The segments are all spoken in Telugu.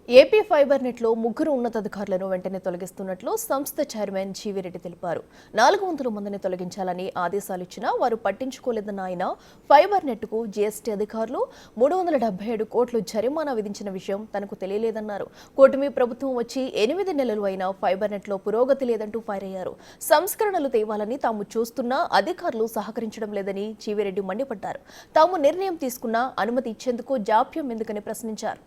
ఏపీ ఫైబర్ నెట్లో ముగ్గురు ఉన్నతాధికారులను వెంటనే తొలగిస్తున్నట్లు సంస్థ చైర్మన్ జీవిరెడ్డి తెలిపారు. 400 మందిని తొలగించాలని ఆదేశాలిచ్చినా వారు పట్టించుకోలేదన్న ఆయన ఫైబర్ నెట్కు జీఎస్టీ అధికారులు 377 కోట్లు జరిమానా విధించిన విషయం తనకు తెలియలేదన్నారు. కూటమి ప్రభుత్వం వచ్చి 8 నెలలు అయినా ఫైబర్ నెట్లో పురోగతి లేదంటూ ఫైర్ అయ్యారు. సంస్కరణలు తేవాలని తాము చూస్తున్నా అధికారులు సహకరించడం లేదని జీవిరెడ్డి మండిపడ్డారు. తాము నిర్ణయం తీసుకున్నా అనుమతి ఇచ్చేందుకు జాప్యం ఎందుకని ప్రశ్నించారు.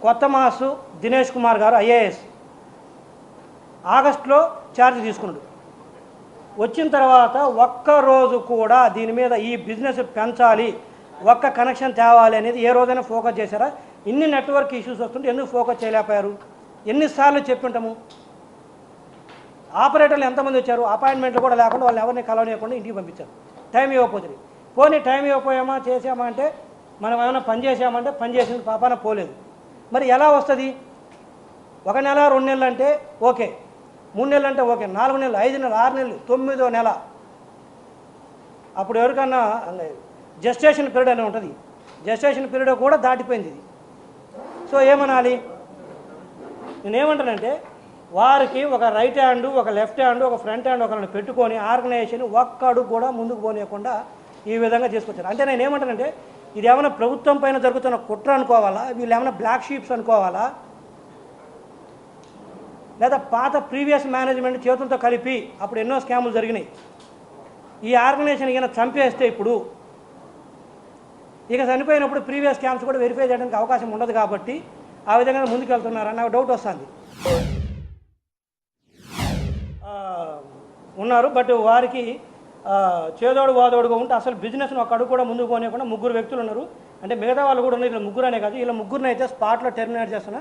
కొత్త మాసు దినేష్ కుమార్ గారు ఐఏఎస్ ఆగస్టులో ఛార్జ్ తీసుకున్నాడు. వచ్చిన తర్వాత ఒక్కరోజు కూడా దీని మీద ఈ బిజినెస్ పెంచాలి, ఒక్క కనెక్షన్ తేవాలి అనేది ఏ రోజైనా ఫోకస్ చేశారా? ఇన్ని నెట్వర్క్ ఇష్యూస్ వస్తుంటే ఎందుకు ఫోకస్ చేయలేకపోయారు? ఎన్నిసార్లు చెప్పుంటాము? ఆపరేటర్లు ఎంతమంది వచ్చారు? అపాయింట్మెంట్లు కూడా లేకుండా వాళ్ళు ఎవరిని కలవనీయకుండా ఇంటికి పంపించారు. టైం ఇవ్వకపోతుంది. పోనీ టైం ఇవ్వకపోయామా చేసామా అంటే మనం ఏమైనా పని చేసామంటే పని చేసిన పాపాన పోలేదు. మరి ఎలా వస్తుంది? 1 నెల 2 నెలలు అంటే ఓకే, 3 నెలలు అంటే ఓకే, 4 నెలలు 5 నెలలు 6 నెలలు 9వ నెల అప్పుడు ఎవరికన్నా జెస్టేషన్ పీరియడ్ అని ఉంటుంది. జెస్టేషన్ పీరియడ్ కూడా దాటిపోయింది ఇది. సో ఏమనాలి? నేనేమంటానంటే వారికి ఒక రైట్ హ్యాండ్, ఒక లెఫ్ట్ హ్యాండ్, ఒక ఫ్రంట్ హ్యాండ్ ఒకరిని పెట్టుకొని ఆర్గనైజేషన్ ఒక్కడు కూడా ముందుకు పోనీయకుండా ఈ విధంగా చేసుకొచ్చారు. అంటే నేను ఏమంటానంటే ఇది ఏమైనా ప్రభుత్వం పైన జరుగుతున్న కుట్ర అనుకోవాలా? వీళ్ళు ఏమైనా బ్లాక్ షీప్స్ అనుకోవాలా? లేదా పాత ప్రీవియస్ మేనేజ్మెంట్ చేతులతో కలిపి అప్పుడు ఎన్నో స్కాములు జరిగినాయి. ఈ ఆర్గనైజేషన్ ఇక చంపేస్తే ఇప్పుడు ఇక చనిపోయినప్పుడు ప్రీవియస్ స్కామ్స్ కూడా వెరిఫై చేయడానికి అవకాశం ఉండదు కాబట్టి ఆ విధంగా ముందుకు వెళ్తున్నారని నాకు డౌట్ వస్తుంది. ఉన్నారు, బట్ వారికి చేదోడు వాదోడుగా ఉంటే అసలు బిజినెస్ను ఒక అడుగు కూడా ముందుకు పోనీయకుండా 3 వ్యక్తులు ఉన్నారు. అంటే మిగతా వాళ్ళు కూడా ఉన్నారు. ఇలా 3 అనే కాదు, ఇలా 3 అయితే స్పాట్లో టెర్మినేట్ చేస్తున్నా.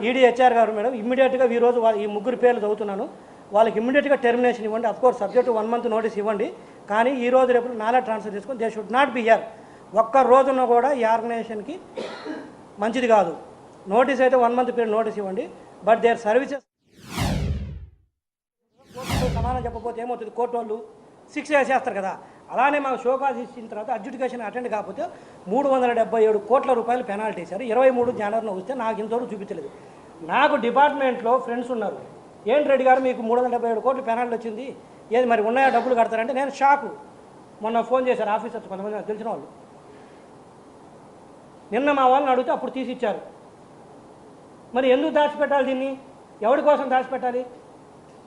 ఈడీ హెచ్ఆర్ గారు మేడం ఇమ్మీడియట్గా ఈరోజు ఈ 3 పేర్లు చదువుతున్నాను. వాళ్ళకి ఇమ్మీడియట్గా టెర్మినేషన్ ఇవ్వండి. అఫ్కోర్స్ సబ్జెక్ట్ 1 మంత్ నోటీస్ ఇవ్వండి. కానీ ఈ రోజు రేపు నాలా ట్రాన్స్ఫర్ చేసుకొని they should not be here. ఒక్క రోజున కూడా ఈ ఆర్గనైజేషన్కి మంచిది కాదు. నోటీస్ అయితే 1 మంత్ పీరియడ్ నోటీస్ ఇవ్వండి. బట్ దేర్ సర్వీసెస్ సమానం చెప్పకపోతే ఏమవుతుంది? కోర్టు వాళ్ళు 6 వేసేస్తారు కదా. అలానే మాకు షోకాజ్ ఇచ్చిన తర్వాత అడ్జుడికేషన్ అటెండ్ కాకపోతే 377 కోట్ల రూపాయలు పెనాల్టీ వేశారు. 23 జనవరిలో వస్తే నాకు ఇంతవరకు చూపించలేదు. నాకు డిపార్ట్మెంట్లో ఫ్రెండ్స్ ఉన్నారు. ఏంటి రెడ్డి గారు మీకు 377 కోట్లు పెనాల్టీ వచ్చింది, ఏది మరి ఉన్నాయా డబ్బులు కడతారంటే నేను షాకు. మొన్న ఫోన్ చేశారు ఆఫీసర్స్ కొంతమంది నాకు తెలిసిన వాళ్ళు. నిన్న మా వాళ్ళని అడిగితే అప్పుడు తీసిచ్చారు. మరి ఎందుకు దాచిపెట్టాలి? దీన్ని ఎవరి కోసం దాచిపెట్టాలి?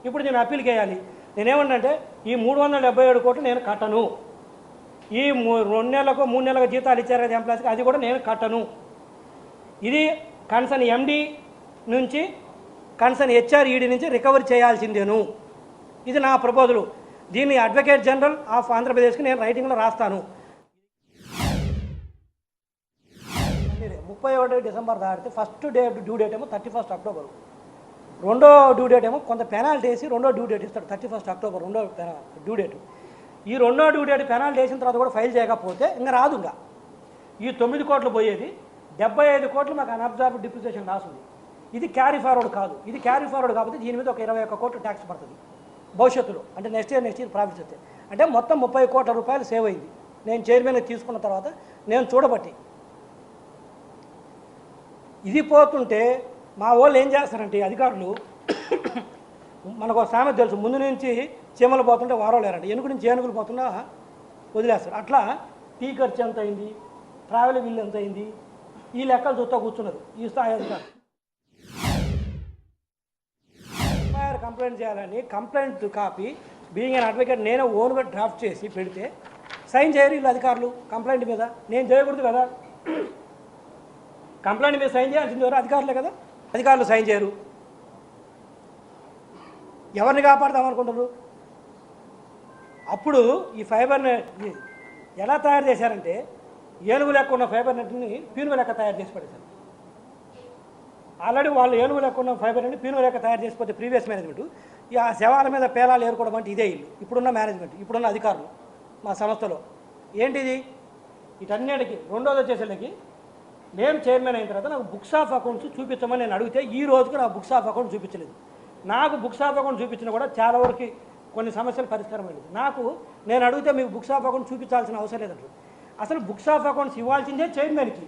ఇప్పుడు నేను అప్పీల్కి వేయాలి. నేనేమంటే ఈ 377 కోట్లు నేను కట్టను. ఈ 2 నెలలకు 3 నెలలకు జీతాలు ఇచ్చారు కదా ఎంప్లాయీస్కి, అది కూడా నేను కట్టను. ఇది కన్సర్న్ ఎండి నుంచి కన్సర్న్ హెచ్ఆర్ ఈడీ నుంచి రికవరీ చేయాల్సిందేను. ఇది నా ప్రపోజలు. దీన్ని అడ్వకేట్ జనరల్ ఆఫ్ ఆంధ్రప్రదేశ్కి నేను రైటింగ్లో రాస్తాను. 31 డిసెంబర్ దాటితే ఫస్ట్ డ్యూ డేట్ ఏమో 31 అక్టోబర్. రెండో డ్యూ డేట్ ఏమో కొంత పెనాల్టీ వేసి రెండో డ్యూ డేట్ ఇస్తాడు 31 అక్టోబర్ రెండో డ్యూ డేట్. ఈ రెండో డ్యూ డేట్ పెనాల్టీ వేసిన తర్వాత కూడా ఫైల్ చేయకపోతే ఇంకా రాదు. ఇంకా ఈ 9 కోట్లు పోయేది 75 కోట్లు మాకు అన్అబ్జార్బ్డ్ డిప్రిసియేషన్ లాస్ ఉంది. ఇది క్యారీ ఫార్వర్డ్ కాదు. ఇది క్యారీ ఫార్వర్డ్ కాకపోతే దీని మీద ఒక 21 కోట్లు ట్యాక్స్ పడుతుంది భవిష్యత్తులో. అంటే నెక్స్ట్ ఇయర్ ప్రాఫిట్స్ వస్తాయి. అంటే మొత్తం 30 కోట్ల రూపాయలు సేవ్ అయింది నేను చైర్మన్గా తీసుకున్న తర్వాత నేను చూడబట్టి. ఇది పోతుంటే మా వాళ్ళు ఏం చేస్తారంటే అధికారులు, మనకు ఒక సామెత తెలుసు, ముందు నుంచి చీమలు పోతుంటే వారో లేరంట, ఎనుగు నుంచి ఏనుగులు పోతున్నా వదిలేస్తారు. అట్లా టీ ఖర్చు ఎంత అయింది, ట్రావెల్ బిల్ ఎంత అయింది, ఈ లెక్కలు చూస్తూ కూర్చున్నారు ఈ స్థాయి అధికారులు. ఎఫ్ఐఆర్ కంప్లైంట్ చేయాలని complaint copy being an advocate నేను ఓన్గా డ్రాఫ్ట్ చేసి పెడితే సైన్ చేయరు వీళ్ళు అధికారులు. కంప్లైంట్ మీద నేను చేయకూడదు కదా, కంప్లైంట్ మీద సైన్ చేయాల్సింది ఎవరు? అధికారులే కదా. అధికారులు సైన్ చేయరు. ఎవరిని కాపాడదామనుకుంటారు? అప్పుడు ఈ ఫైబర్ నెట్ ఎలా తయారు చేశారంటే ఏనుగు లెక్క ఉన్న ఫైబర్ నెట్ని పీనుగు లెక్క తయారు చేసి పడేశారు. ఆల్రెడీ వాళ్ళు ఏనుగు లెక్క ఉన్న ఫైబర్ నెట్ని పీనుగు లెక్క తయారు చేసిపోతే ప్రీవియస్ మేనేజ్మెంట్ ఈ ఆ శవాల మీద పేలాలు ఏరుకోవడం అంటే ఇదే ఇల్లు. ఇప్పుడున్న మేనేజ్మెంట్, ఇప్పుడున్న అధికారులు మా సంస్థలో ఏంటిది? వీటన్నిటికీ రెండోది వచ్చేసరికి నేను చైర్మన్ అయిన తర్వాత నాకు బుక్స్ ఆఫ్ అకౌంట్స్ చూపించమని నేను అడిగితే ఈ రోజుకి నాకు బుక్స్ ఆఫ్ అకౌంట్ చూపించలేదు. నాకు బుక్స్ ఆఫ్ అకౌంట్ చూపించినా కూడా చాలా వరకు కొన్ని సమస్యలు పరిష్కారం అయింది. నాకు నేను అడిగితే మీకు బుక్స్ ఆఫ్ అకౌంట్ చూపించాల్సిన అవసరం లేదంటారు. అసలు బుక్స్ ఆఫ్ అకౌంట్స్ ఇవ్వాల్సిందే చైర్మన్కి.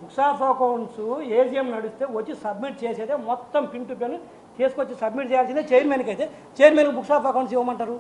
బుక్స్ ఆఫ్ అకౌంట్స్ ఏజిఎం నడిస్తే వచ్చి సబ్మిట్ చేసేదే మొత్తం పిన్ టు పిన్ తీసుకొచ్చి సబ్మిట్ చేయాల్సిందే చైర్మన్కి. అయితే చైర్మన్కి బుక్స్ ఆఫ్ అకౌంట్స్ ఇవ్వమంటారు.